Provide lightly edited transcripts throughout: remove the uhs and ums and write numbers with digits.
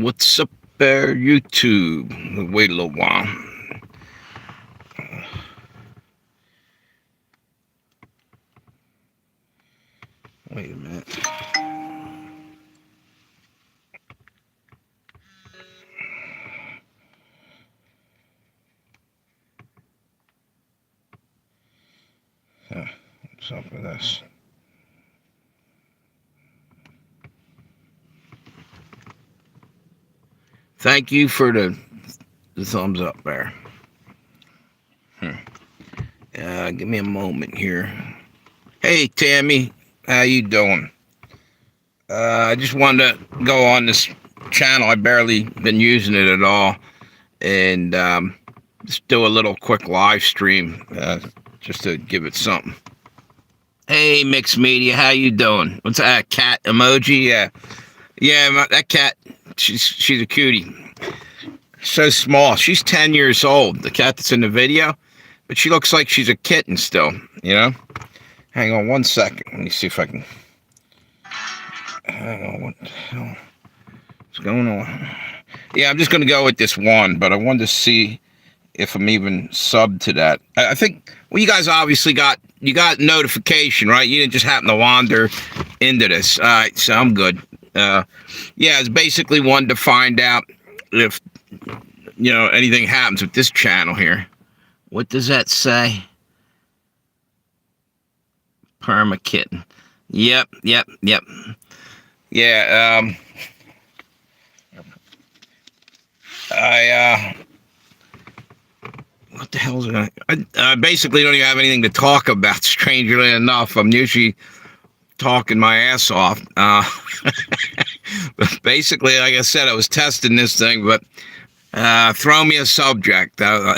What's up there, YouTube? Wait a little while. Wait a minute. What's up with this? Thank you for the thumbs up there. Give me a moment here. Hey, Tammy, how you doing? I just wanted to go on this channel. I barely been using it at all, and just do a little quick live stream just to give it something. Hey, Mixed Media, how you doing? What's that, cat emoji? Yeah, that cat. She's a cutie. So small. She's 10 years old. The cat that's in the video, but she looks like she's a kitten still. You know. Hang on one second. Let me see if I can. Hang on. What the hell? What's going on? Yeah, I'm just gonna go with this one, but I wanted to see if I'm even subbed to that. I think. Well, you guys obviously got notification, right? You didn't just happen to wander into this. All right, so I'm good. Yeah, it's basically wanted to find out if anything happens with this channel here. What does that say? Perma kitten. Yep. Yeah. What the hell is it? I basically don't even have anything to talk about. Strangely enough, I'm usually talking my ass off. But basically, like I said, I was testing this thing, but throw me a subject. We'll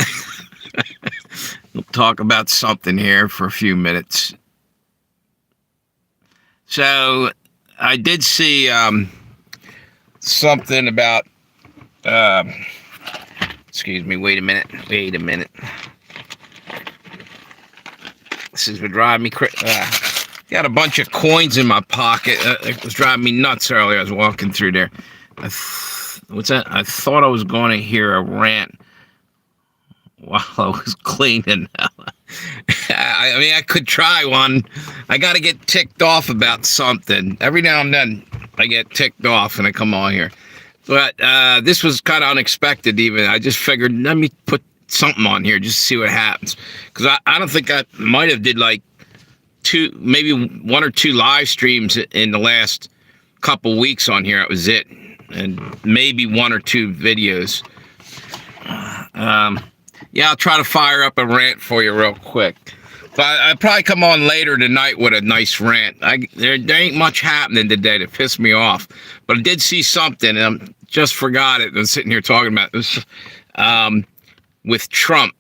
talk about something here for a few minutes. So I did see something about excuse me, wait a minute. This is what driving me crazy. Got a bunch of coins in my pocket. It was driving me nuts earlier. I was walking through there. What's that? I thought I was going to hear a rant while I was cleaning. I mean, I could try one. I got to get ticked off about something. Every now and then, I get ticked off and I come on here. But this was kind of unexpected even. I just figured, let me put something on here just to see what happens. Because I don't think I might have did like maybe one or two live streams in the last couple weeks on here. That was it. And maybe one or two videos. Yeah, I'll try to fire up a rant for you real quick. But I'll probably come on later tonight with a nice rant. There ain't much happening today to piss me off. But I did see something, and I just forgot it. I'm sitting here talking about this. With Trump,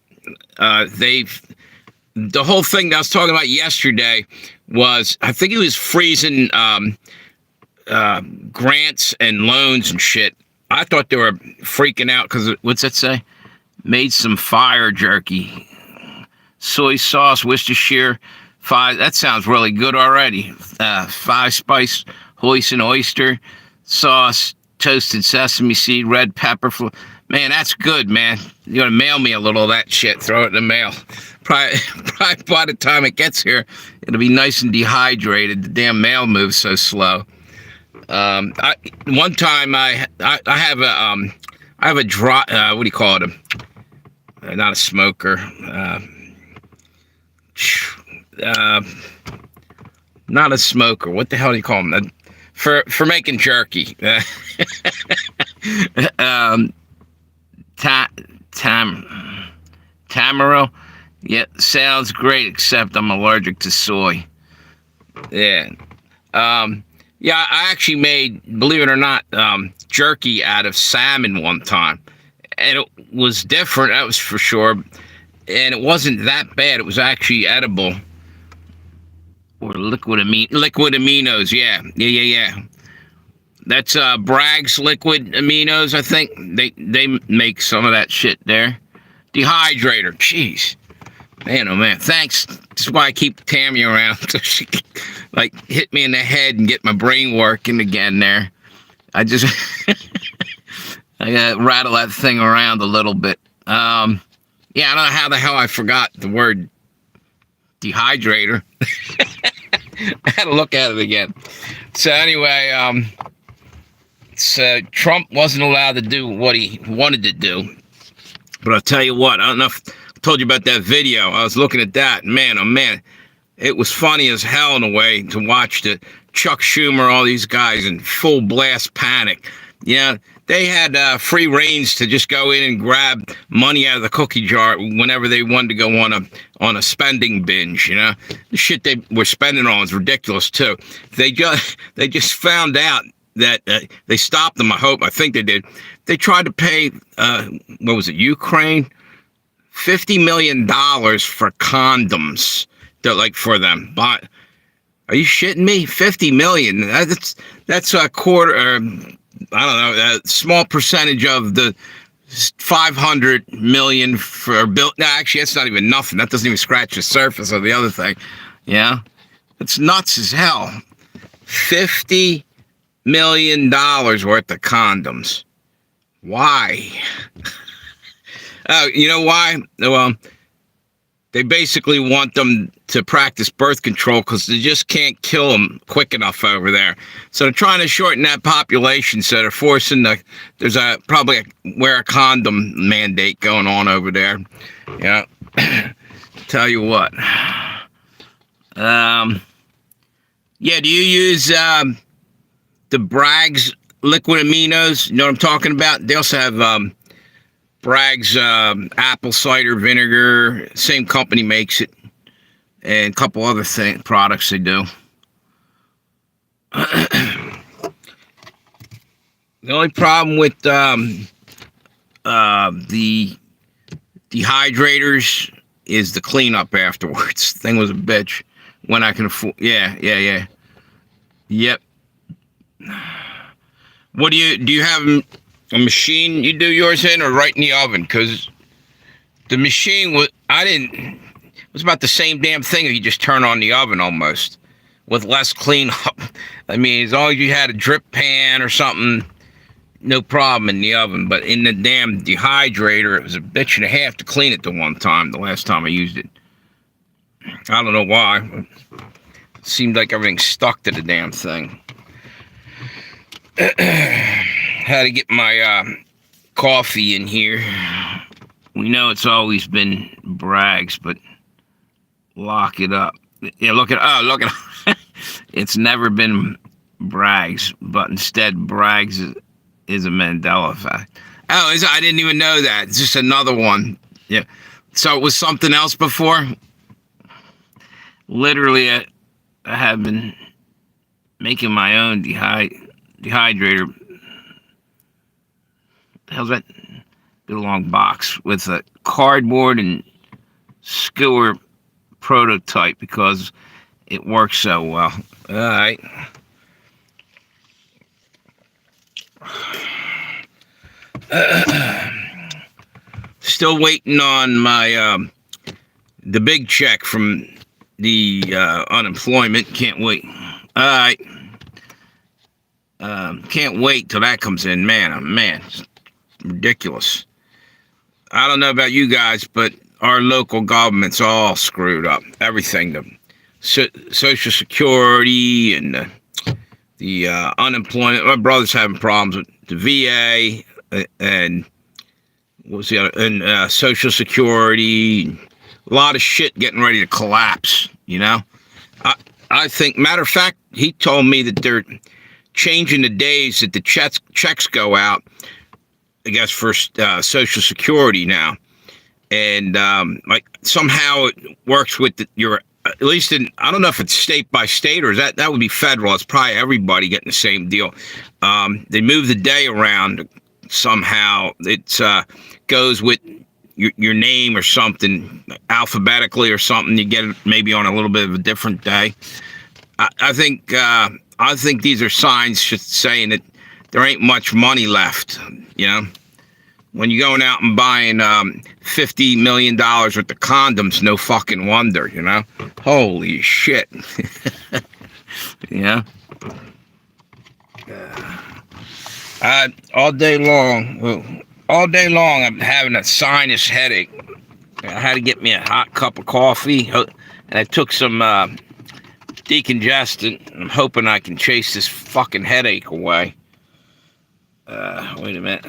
the whole thing that I was talking about yesterday was, I think he was freezing grants and loans and shit. I thought they were freaking out because, what's that say? Made some fire jerky. Soy sauce, Worcestershire, that sounds really good already. 5-spice hoisin oyster sauce, toasted sesame seed, red pepper. Man, that's good, man. You gotta mail me a little of that shit. Throw it in the mail. Probably by the time it gets here, it'll be nice and dehydrated. The damn mail moves so slow. One time I have a dry. What do you call it? Not a smoker. Not a smoker. What the hell do you call them? For making jerky. Tamaro. Yeah, sounds great, except I'm allergic to soy. Yeah. Yeah, I actually made, believe it or not, jerky out of salmon one time. And it was different, that was for sure. And it wasn't that bad. It was actually edible. Or liquid aminos, yeah. That's Bragg's liquid aminos, I think. They make some of that shit there. Dehydrator, jeez. Man, oh man, thanks. This is why I keep Tammy around, so she can, like, hit me in the head and get my brain working again there. I just... I gotta rattle that thing around a little bit. Yeah, I don't know how the hell I forgot the word dehydrator. I had to look at it again. So anyway, so Trump wasn't allowed to do what he wanted to do. But I'll tell you what, I don't know if I told you about that video. I was looking at that. Man, oh man, it was funny as hell in a way to watch the Chuck Schumer, all these guys in full blast panic. Yeah, they had free reins to just go in and grab money out of the cookie jar whenever they wanted to go on a spending binge. You know, the shit they were spending on is ridiculous too. They just found out that they stopped them. I think they did. They tried to pay what was it, Ukraine, $50 million for condoms. Like for them, but are you shitting me? 50 million. That's a quarter. I don't know, a small percentage of the 500 million for bill. No, actually, that's not even nothing. That doesn't even scratch the surface of the other thing. Yeah, it's nuts as hell. $50 million worth of condoms. Why? Oh, you know why? Well, they basically want them to practice birth control because they just can't kill them quick enough over there. So they're trying to shorten that population. So they're forcing there's probably a wear a condom mandate going on over there. Yeah. Tell you what. Yeah, do you use the Bragg's liquid aminos? You know what I'm talking about? They also have Bragg's apple cider vinegar. Same company makes it. And a couple other products they do. The only problem with the dehydrators is the cleanup afterwards. Thing was a bitch. When I can afford, yeah. Yep. What do you have a machine you do yours in, or right in the oven? Because the machine it was about the same damn thing if you just turn on the oven almost, with less cleanup. I mean, as long as you had a drip pan or something, no problem in the oven. But in the damn dehydrator, it was a bitch and a half to clean it the last time I used it. I don't know why. It seemed like everything stuck to the damn thing. Had to get my coffee in here. We know it's always been Bragg's, but lock it up. Yeah, look at it's never been Bragg's, but instead Bragg's is a Mandela effect. Oh, I didn't even know that. It's just another one. Yeah. So it was something else before? Literally, I have been making my own dehydrator. What the hell's that? Big long box with a cardboard and skewer prototype because it works so well. All right. Still waiting on my the big check from the unemployment. Can't wait. All right. Can't wait till that comes in. Man, oh man, it's ridiculous. I don't know about you guys, but our local government's all screwed up. Everything, the Social Security and the unemployment. My brother's having problems with the VA and what was the other? And Social Security. A lot of shit getting ready to collapse. You know, I think. Matter of fact, he told me that they're changing the days that the checks go out. I guess for Social Security now, and like somehow it works with your at least in, I don't know if it's state by state or is that would be federal. It's probably everybody getting the same deal. They move the day around somehow. It goes with your name or something alphabetically or something. You get it maybe on a little bit of a different day. I think these are signs just saying that there ain't much money left. You know, when you're going out and buying $50 million worth of condoms, no fucking wonder, you know? Holy shit. Yeah. All day long. Well, all day long, I'm having a sinus headache. I had to get me a hot cup of coffee, and I took some decongestant. I'm hoping I can chase this fucking headache away. Wait a minute.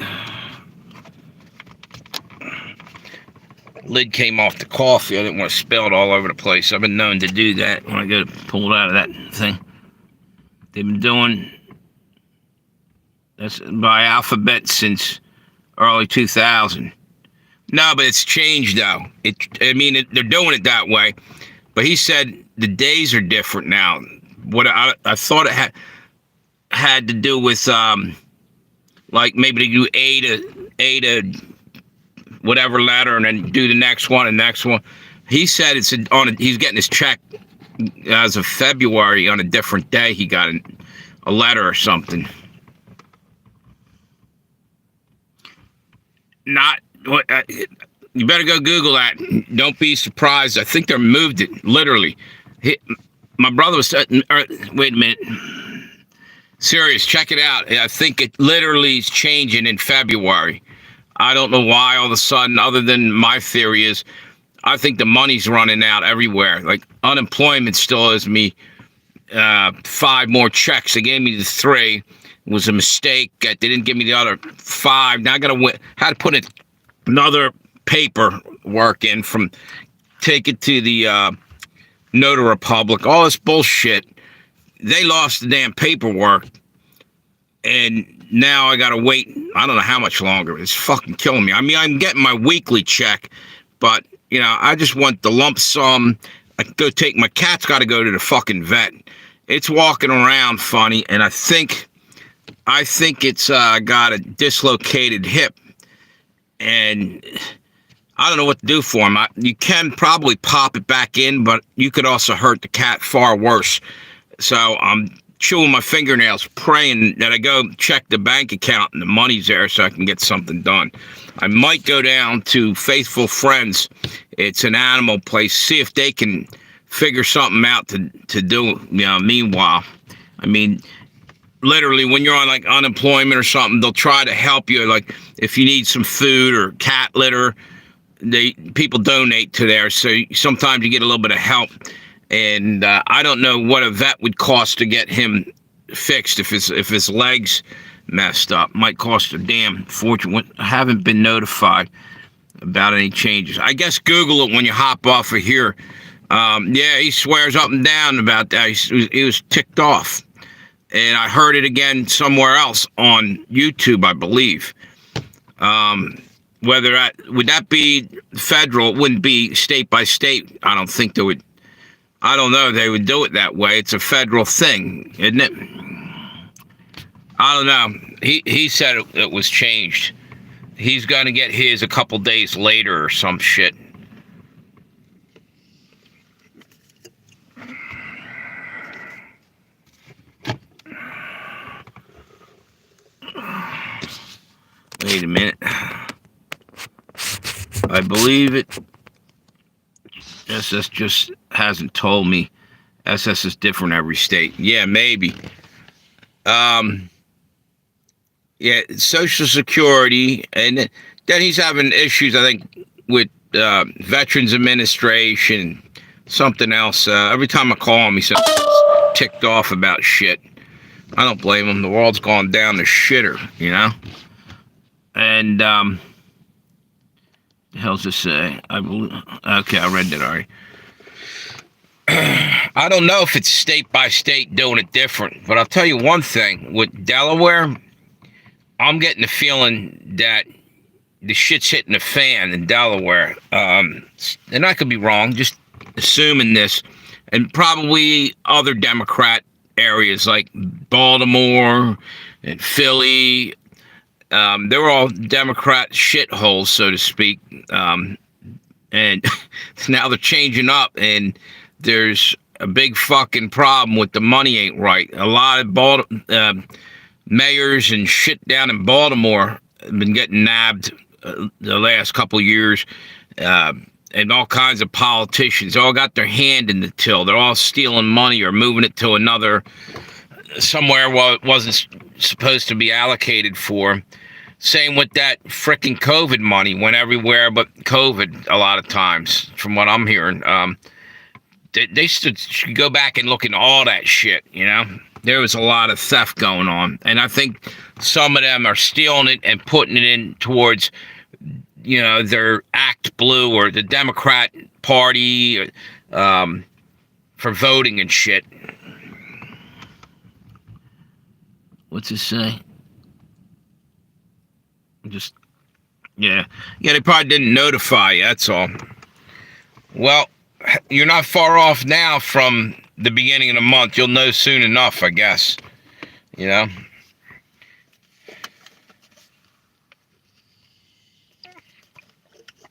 Lid came off the coffee. I didn't want to spill it all over the place. I've been known to do that when I go to pull it out of that thing. They've been doing this by alphabet since early 2000. No, but it's changed though. They're doing it that way. But he said the days are different now. What I thought it had to do with like maybe they do A to whatever letter and then do the next one and next one. He said he's getting his check as of February on a different day. He got a letter or something. You better go Google that. Don't be surprised. I think they moved it, literally. My brother was... wait a minute. Serious, check it out. I think it literally is changing in February. I don't know why all of a sudden, other than my theory is, I think the money's running out everywhere. Like, unemployment still owes me 5 more checks. They gave me the 3. It was a mistake. They didn't give me the other 5. Now I had to put another paperwork in take it to the Notary Public. All this bullshit. They lost the damn paperwork. And now I gotta wait, I don't know how much longer. It's fucking killing me. I mean, I'm getting my weekly check, but, you know, I just want the lump sum. My cat's gotta go to the fucking vet. It's walking around funny, and I think it's got a dislocated hip. And I don't know what to do for him. You can probably pop it back in, but you could also hurt the cat far worse. So I'm chewing my fingernails, praying that I go check the bank account and the money's there so I can get something done. I might go down to Faithful Friends. It's an animal place. See if they can figure something out to do, meanwhile. I mean, literally, when you're on, like, unemployment or something, they'll try to help you. Like, if you need some food or cat litter, people donate to there. So sometimes you get a little bit of help. And I don't know what a vet would cost to get him fixed if his legs messed up. Might cost a damn fortune. I haven't been notified about any changes. I guess Google it when you hop off of here. Yeah, he swears up and down about that. He was ticked off. And I heard it again somewhere else on YouTube, I believe. Would that be federal? It wouldn't be state by state. I don't think they would. I don't know. They would do it that way. It's a federal thing, isn't it? I don't know. He said it was changed. He's going to get his a couple days later or some shit. Wait a minute. I believe it. SS just hasn't told me. SS is different every state. Yeah, maybe. Yeah, Social Security, and then he's having issues, I think, with Veterans Administration, something else. Every time I call him, he says ticked off about shit. I don't blame him. The world's gone down the shitter, you know? And, the hell's this say? Okay, I read that already. I don't know if it's state by state doing it different, but I'll tell you one thing. With Delaware, I'm getting the feeling that the shit's hitting the fan in Delaware. And I could be wrong, just assuming this. And probably other Democrat areas like Baltimore and Philly. They're all Democrat shitholes, so to speak. And now they're changing up, and there's a big fucking problem with the money ain't right. A lot of mayors and shit down in Baltimore have been getting nabbed the last couple of years. And all kinds of politicians all got their hand in the till. They're all stealing money or moving it to somewhere while it wasn't supposed to be allocated for. Same with that frickin' COVID money. Went everywhere but COVID a lot of times, from what I'm hearing. They should go back and look into all that shit, you know? There was a lot of theft going on. And I think some of them are stealing it and putting it in towards, you know, their Act Blue or the Democrat Party for voting and shit. What's it say? Yeah, they probably didn't notify you, that's all. Well, you're not far off now from the beginning of the month. You'll know soon enough, I guess. You know?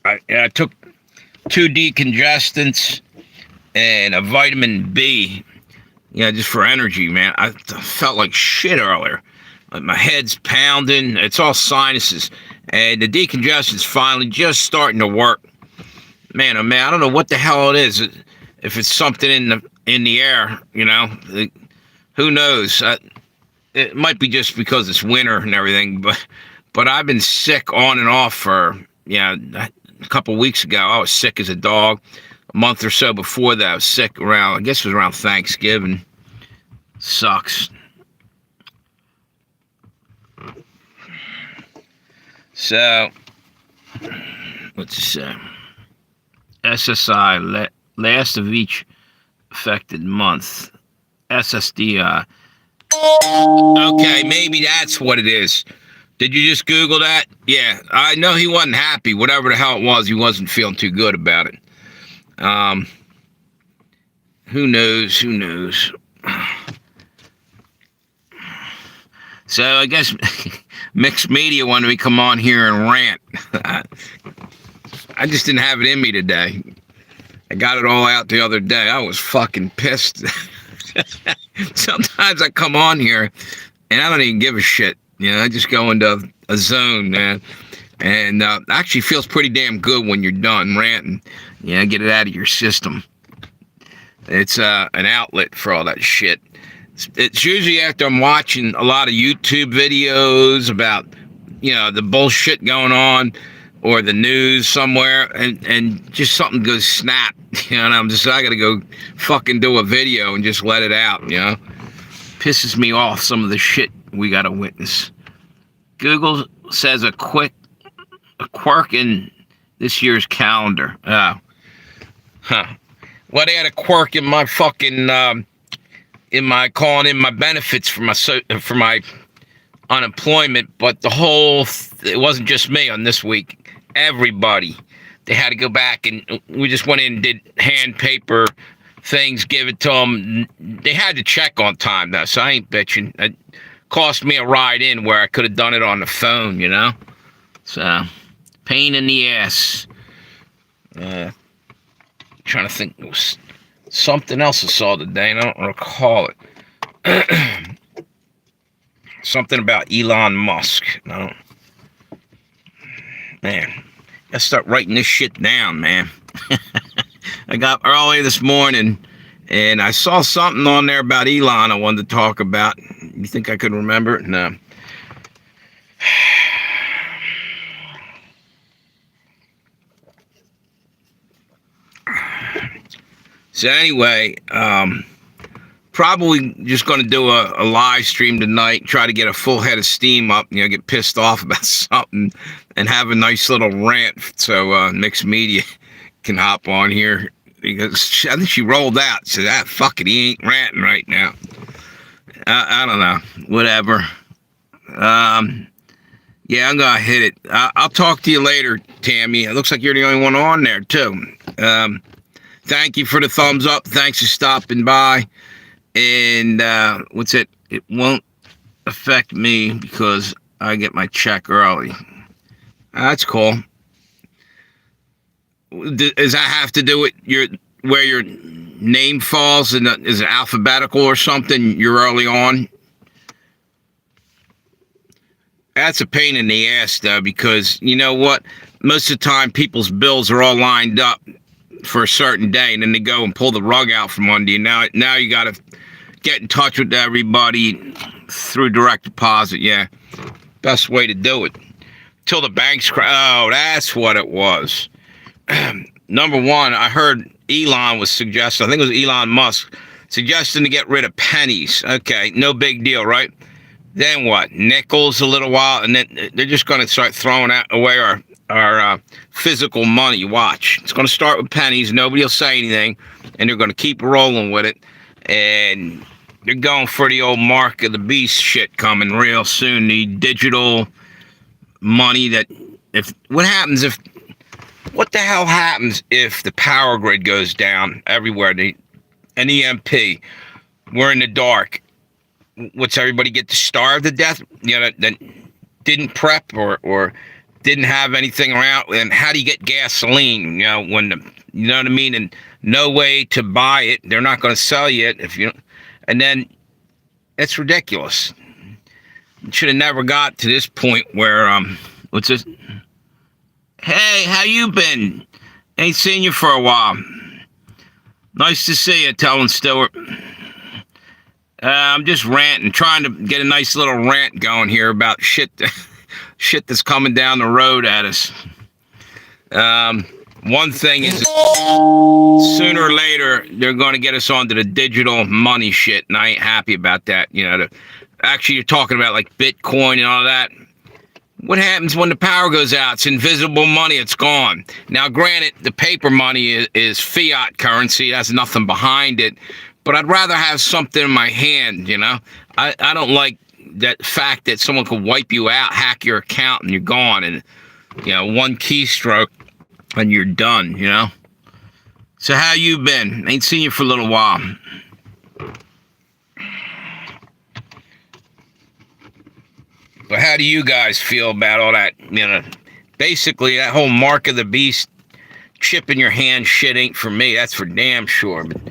I took 2 decongestants and a vitamin B, just for energy, man. I felt like shit earlier. Like my head's pounding. It's all sinuses. And the decongestant's finally just starting to work. Man, oh man, I don't know what the hell it is. If it's something in the air, who knows? It might be just because it's winter and everything, but I've been sick on and off for, a couple weeks ago. I was sick as a dog. A month or so before that, I was sick around, I guess it was around Thanksgiving. Sucks. So, what's it say? SSI, last of each affected month. SSDI. Okay, maybe that's what it is. Did you just Google that? Yeah, I know he wasn't happy. Whatever the hell it was, he wasn't feeling too good about it. Who knows? So I guess mixed media wanted me to come on here and rant. I just didn't have it in me today. I got it all out the other day. I was fucking pissed. Sometimes I come on here and I don't even give a shit. I just go into a zone, man. And actually feels pretty damn good when you're done ranting. Get it out of your system. It's an outlet for all that shit. It's usually after I'm watching a lot of YouTube videos about, the bullshit going on or the news somewhere and just something goes snap, and I gotta go fucking do a video and just let it out, Pisses me off, some of the shit we gotta witness. Google says a quirk in this year's calendar. Oh. Huh. Well, they had a quirk in my fucking, calling in my benefits for my unemployment, but it wasn't just me on this week. Everybody, they had to go back, and we just went in and did hand paper things, give it to them. They had to check on time though, so I ain't bitching. It cost me a ride in where I could have done it on the phone, So, pain in the ass. Trying to think, it was something else I saw today, and I don't recall it. Something about Elon Musk. No. Man, gotta start writing this shit down, man. I got early this morning, and I saw something on there about Elon I wanted to talk about. You think I could remember it? No. So anyway, probably just going to do a live stream tonight, try to get a full head of steam up, get pissed off about something and have a nice little rant so mixed media can hop on here, because I think she rolled out. So fuck it, he ain't ranting right now. I don't know, whatever. Yeah, I'm going to hit it. I'll talk to you later, Tammy. It looks like you're the only one on there too. Thank you for the thumbs up. Thanks for stopping by. And what's it? It won't affect me because I get my check early. That's cool. Does that have to do with where your name falls? And is it alphabetical or something? You're early on. That's a pain in the ass though, because you know what? Most of the time, people's bills are all lined up for a certain day, and then they go and pull the rug out from under you. Now you got to get in touch with everybody through direct deposit. Yeah, best way to do it. Till the banks crash. Oh, that's what it was. Number one, I heard Elon was suggesting, I think it was Elon Musk, suggesting to get rid of pennies. Okay, no big deal, right? Then what? Nickels a little while, and then they're just going to start throwing away our physical money. Watch. It's going to start with pennies. Nobody will say anything, and they're going to keep rolling with it. And they're going for the old mark of the beast shit coming real soon. The digital money that what the hell happens if the power grid goes down everywhere? An EMP. We're in the dark. What's everybody get to starve to death? You know, that didn't prep or didn't have anything around. And how do you get gasoline? You know, you know what I mean? And no way to buy it. They're not going to sell you it if you. And then it's ridiculous. Should have never got to this point where what's this? Hey, how you been? Ain't seen you for a while. Nice to see you, telling Stewart. I'm just ranting, trying to get a nice little rant going here about shit that's coming down the road at us. One thing is, sooner or later, they're going to get us onto the digital money shit, and I ain't happy about that. You know, actually, you're talking about like Bitcoin and all that. What happens when the power goes out? It's invisible money. It's gone. Now, granted, the paper money is fiat currency. That's nothing behind it. But I'd rather have something in my hand, you know? I don't like that fact that someone could wipe you out, hack your account, and you're gone. And, you know, one keystroke, and you're done, you know? So how you been? Ain't seen you for a little while. But how do you guys feel about all that, you know? Basically, that whole mark of the beast, chip in your hand shit ain't for me. That's for damn sure. But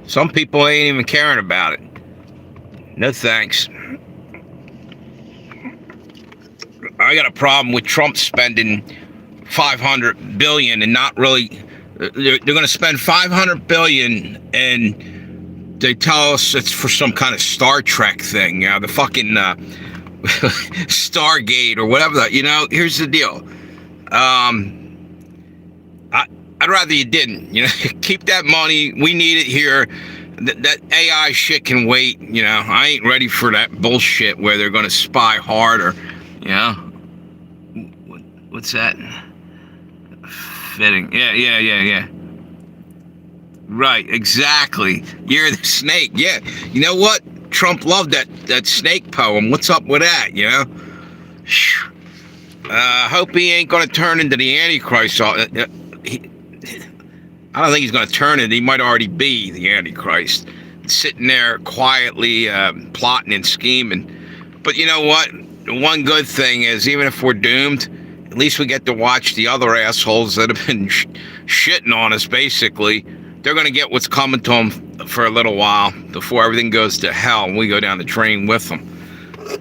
some people ain't even caring about it. No thanks. I got a problem with Trump spending $500 billion and not really. They're going to spend $500 billion and they tell us it's for some kind of Star Trek thing. You know, the fucking Stargate or whatever. You know, here's the deal. I'd rather you didn't. You know, keep that money. We need it here. That AI shit can wait. You know, I ain't ready for that bullshit where they're going to spy harder. You know, what's that? Fitting. Yeah. Right, exactly. You're the snake. Yeah. You know what? Trump loved that snake poem. What's up with that, you know? Hope he ain't going to turn into the Antichrist. I don't think he's going to turn it. He might already be the Antichrist. Sitting there quietly plotting and scheming. But you know what? The one good thing is, even if we're doomed, at least we get to watch the other assholes that have been shitting on us, basically. They're going to get what's coming to them for a little while before everything goes to hell and we go down the drain with them.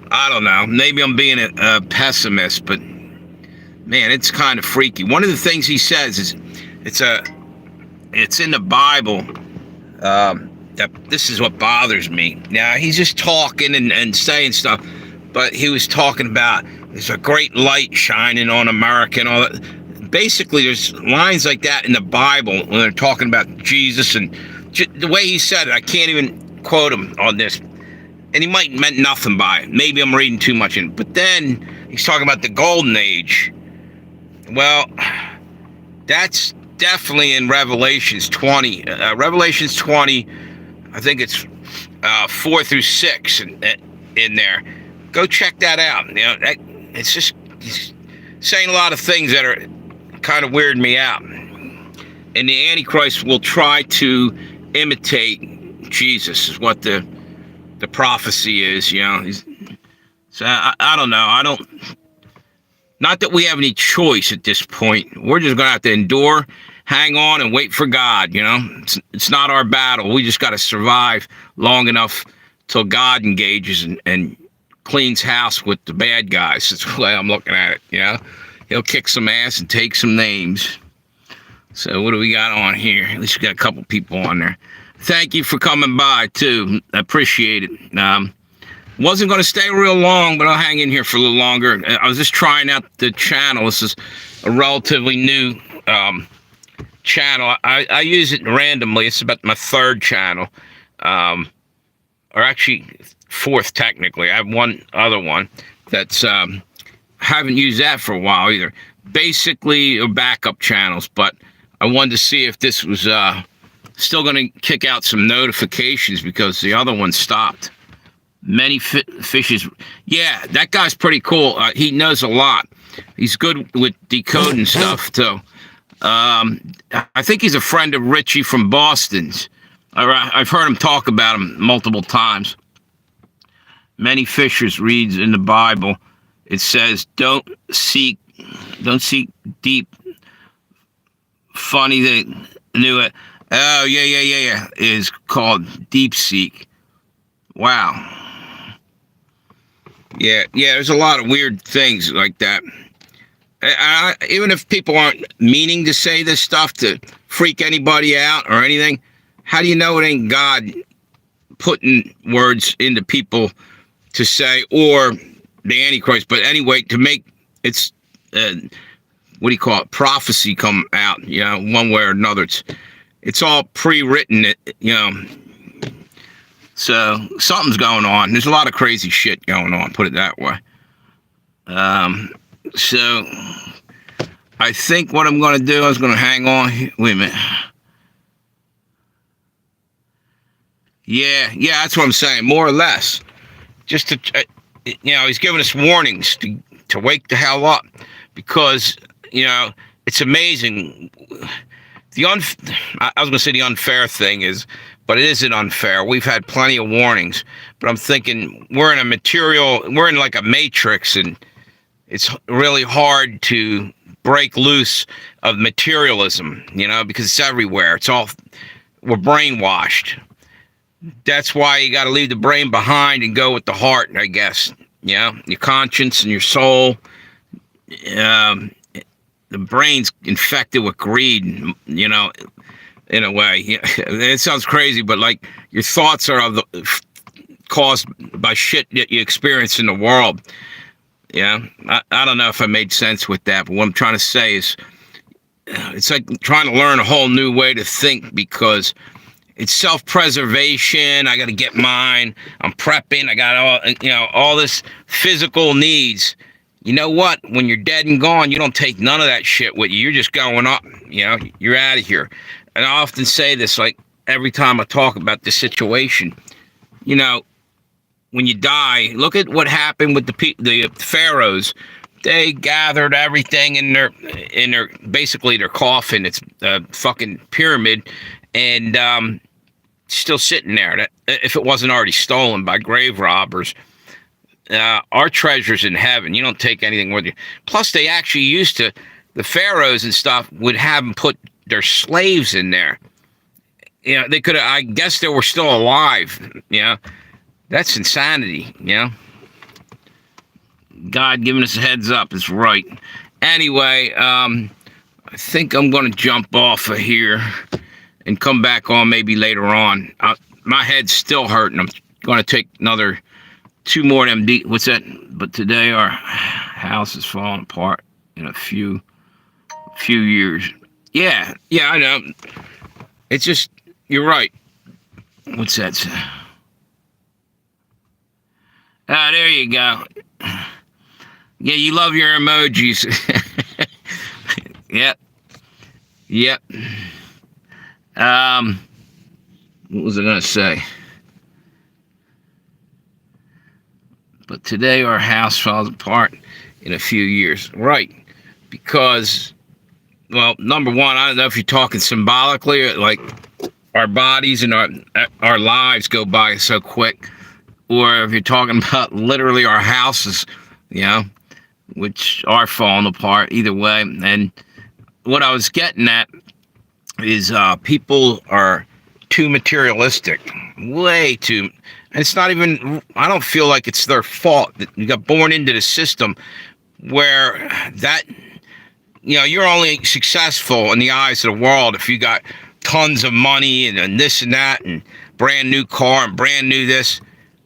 I don't know. Maybe I'm being a pessimist, but man, it's kind of freaky. One of the things he says is it's in the Bible that this is what bothers me. Now, he's just talking and saying stuff, but he was talking about there's a great light shining on America and all that. Basically, there's lines like that in the Bible when they're talking about Jesus, and the way he said it, I can't even quote him on this. And he might meant nothing by it. Maybe I'm reading too much in it. But then he's talking about the golden age. Well, that's definitely in Revelations 20. Revelations 20, I think it's 4 through 6 in there. Go check that out. You know, it's just he's saying a lot of things that are kind of weird me out. And the Antichrist will try to imitate Jesus, is what the prophecy is, you know. So I don't know. Not that we have any choice at this point. We're just going to have to endure, hang on, and wait for God, you know. It's not our battle. We just got to survive long enough till God engages and cleans house with the bad guys. That's the way I'm looking at it, you know. He'll kick some ass and take some names. So what do we got on here? At least we got a couple people on there. Thank you for coming by, too. I appreciate it. Wasn't going to stay real long, but I'll hang in here for a little longer. I was just trying out the channel. This is a relatively new channel. I use it randomly. It's about my third channel. Or actually, fourth, technically. I have one other one that's... haven't used that for a while either. Basically, backup channels, but I wanted to see if this was still going to kick out some notifications because the other one stopped. Many fishes. Yeah, that guy's pretty cool. He knows a lot. He's good with decoding stuff, too. I think he's a friend of Richie from Boston's. I've heard him talk about him multiple times. Many fishers reads in the Bible. It says, don't seek deep. Funny they knew it. Oh, yeah. Is called deep seek. Wow. Yeah, there's a lot of weird things like that. Even if people aren't meaning to say this stuff to freak anybody out or anything, how do you know it ain't God putting words into people to say, or the Antichrist, but anyway, to make it's what do you call it? Prophecy come out, one way or another. It's all pre-written, So something's going on. There's a lot of crazy shit going on. Put it that way. So I think what I'm going to do is going to hang on. Wait a minute. Yeah, that's what I'm saying. More or less, just to. He's giving us warnings to wake the hell up because, it's amazing. I was going to say the unfair thing is, but it isn't unfair. We've had plenty of warnings, but I'm thinking we're in like a matrix, and it's really hard to break loose of materialism, because it's everywhere. We're brainwashed. That's why you got to leave the brain behind and go with the heart, I guess. Your conscience and your soul. The brain's infected with greed, in a way. It sounds crazy, but like your thoughts are caused by shit that you experience in the world. I don't know if I made sense with that, but what I'm trying to say is it's like trying to learn a whole new way to think because it's self-preservation. I got to get mine. I'm prepping. I got all this physical needs. You know what? When you're dead and gone, you don't take none of that shit with you. You're just going up. You're out of here. And I often say this, like every time I talk about this situation. When you die, look at what happened with the pharaohs. They gathered everything in their basically their coffin. It's a fucking pyramid. And still sitting there. If it wasn't already stolen by grave robbers, our treasure's in heaven. You don't take anything with you. Plus, they actually the pharaohs and stuff would have them put their slaves in there. They could have. I guess they were still alive. That's insanity. God giving us a heads up is right. Anyway, I think I'm going to jump off of here and come back on maybe later on. My head's still hurting. I'm going to take another 2 more of them. What's that? But today our house is falling apart in a few years. Yeah, I know. It's just, you're right. What's that? There you go. Yeah, you love your emojis. Yep. What was I going to say? But today our house falls apart in a few years. Right. Because, well, number one, I don't know if you're talking symbolically or like our bodies and our lives go by so quick. Or if you're talking about literally our houses, which are falling apart either way. And what I was getting at is people are too materialistic, way too. And it's not even, I don't feel like it's their fault that you got born into the system where that, you're only successful in the eyes of the world if you got tons of money and this and that and brand new car and brand new this.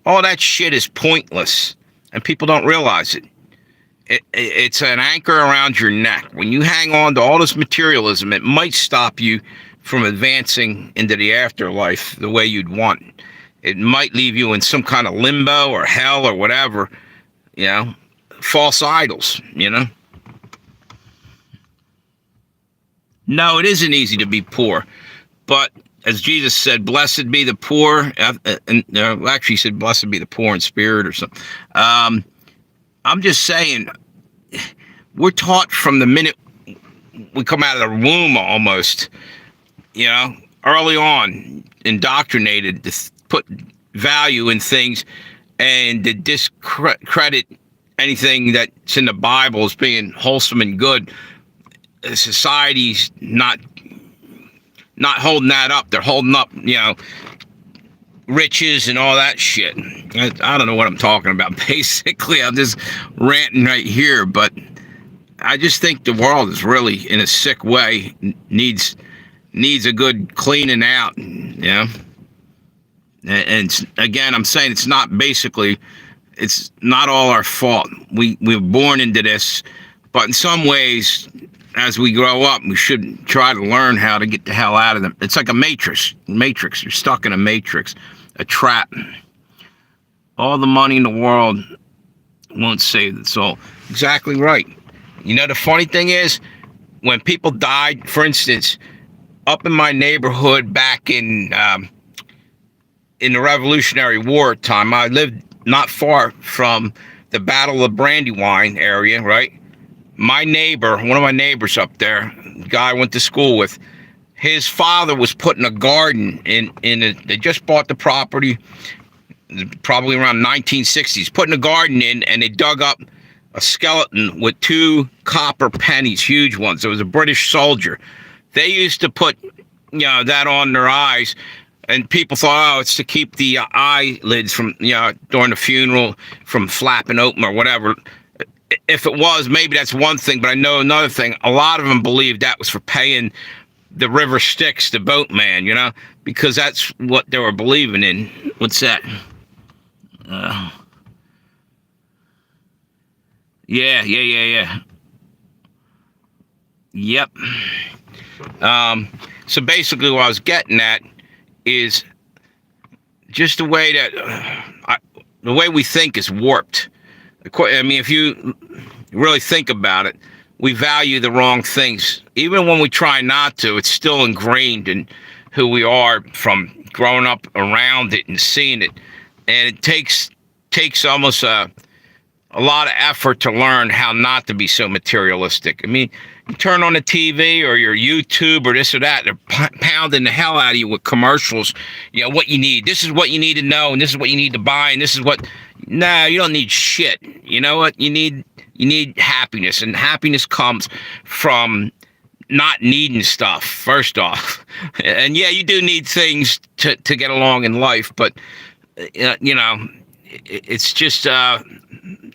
All that shit is pointless, and people don't realize it. It's an anchor around your neck. When you hang on to all this materialism, it might stop you from advancing into the afterlife the way you'd want. It might leave you in some kind of limbo or hell or whatever, false idols, No, it isn't easy to be poor, but as Jesus said, blessed be the poor, actually he said, blessed be the poor in spirit or something. I'm just saying, we're taught from the minute we come out of the womb almost, early on, indoctrinated to put value in things and to discredit anything that's in the Bible as being wholesome and good. Society's not holding that up. They're holding up, riches and all that shit. I don't know what I'm talking about. Basically, I'm just ranting right here, but I just think the world is really in a sick way. Needs a good cleaning out, And again, I'm saying it's not all our fault. We were born into this, but in some ways, as we grow up, we should try to learn how to get the hell out of them. It's like a matrix. You're stuck in a matrix, a trap. All the money in the world won't save the soul. Exactly right. The funny thing is, when people died, for instance, up in my neighborhood back in the Revolutionary War time, I lived not far from the Battle of Brandywine area, right? One of my neighbors up there, the guy I went to school with, his father was putting a garden they just bought the property, probably around 1960s, putting a garden in, and they dug up a skeleton with 2 copper pennies, huge ones. It was a British soldier. They used to put, that on their eyes, and people thought, it's to keep the eyelids from, during the funeral from flapping open or whatever. If it was, maybe that's one thing, but I know another thing. A lot of them believed that was for paying the River Styx, the boatman, because that's what they were believing in. What's that? Yeah. Yep. So basically what I was getting at is just the way that the way we think is warped. I mean, if you really think about it, we value the wrong things. Even when we try not to, it's still ingrained in who we are from growing up around it and seeing it. And it takes almost a lot of effort to learn how not to be so materialistic. I mean, you turn on the TV or your YouTube or this or that, they're pounding the hell out of you with commercials. What you need. This is what you need to know, and this is what you need to buy, and this is what... No, you don't need shit. You know what? You need happiness, and happiness comes from not needing stuff, first off. And yeah, you do need things to get along in life, but, it's just... a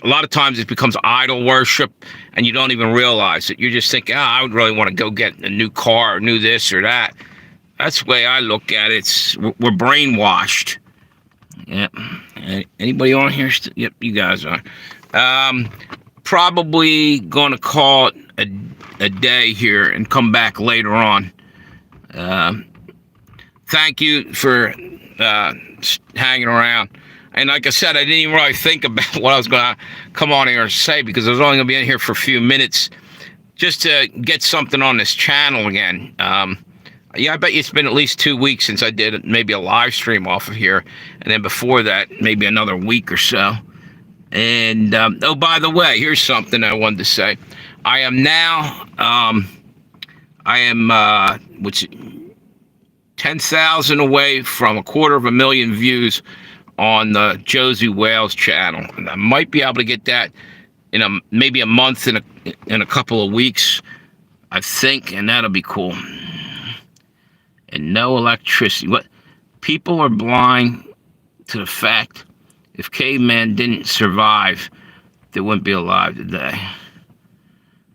lot of times it becomes idol worship, and you don't even realize it. You're just thinking, I would really want to go get a new car or new this or that. That's the way I look at it. We're brainwashed. Yep. Anybody on here? Yep, you guys are. Probably going to call it a day here and come back later on. Thank you for hanging around. And like I said, I didn't even really think about what I was going to come on here and say, because I was only going to be in here for a few minutes just to get something on this channel again. Yeah, I bet you it's been at least 2 weeks since I did maybe a live stream off of here. And then before that, maybe another week or so. And, oh, by the way, here's something I wanted to say. I am now, 10,000 away from 250,000 views on the Josey Wales channel. And I might be able to get that in maybe a month, in a couple of weeks, I think, and that'll be cool. And no electricity. What? People are blind to the fact if caveman didn't survive, they wouldn't be alive today.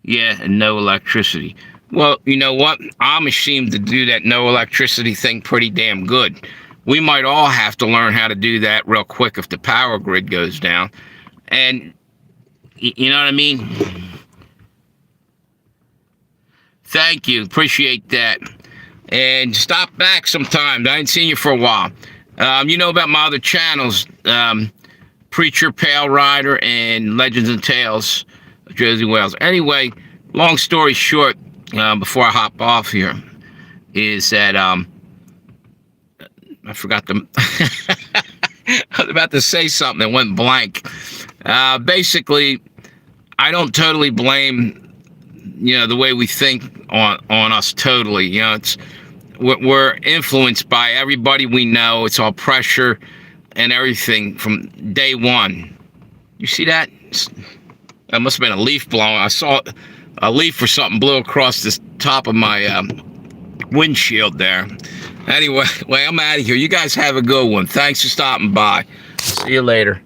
Yeah, and no electricity. Well, you know what? Amish to do that no electricity thing pretty damn good. We might all have to learn how to do that real quick if the power grid goes down. And you know what I mean? Thank you. Appreciate that. And stop back sometimes. I ain't seen you for a while. You know about my other channels, Preacher, Pale Rider, and Legends and Tales of Josey Wales. Anyway, long story short, before I hop off here, is that I forgot to. I was about to say something that went blank. Basically, I don't totally blame the way we think on us totally. We're influenced by everybody we know. It's all pressure and everything from day one. You see that? That must have been a leaf blowing. I saw a leaf or something blew across the top of my windshield there. Anyway, I'm out of here. You guys have a good one. Thanks for stopping by. See you later.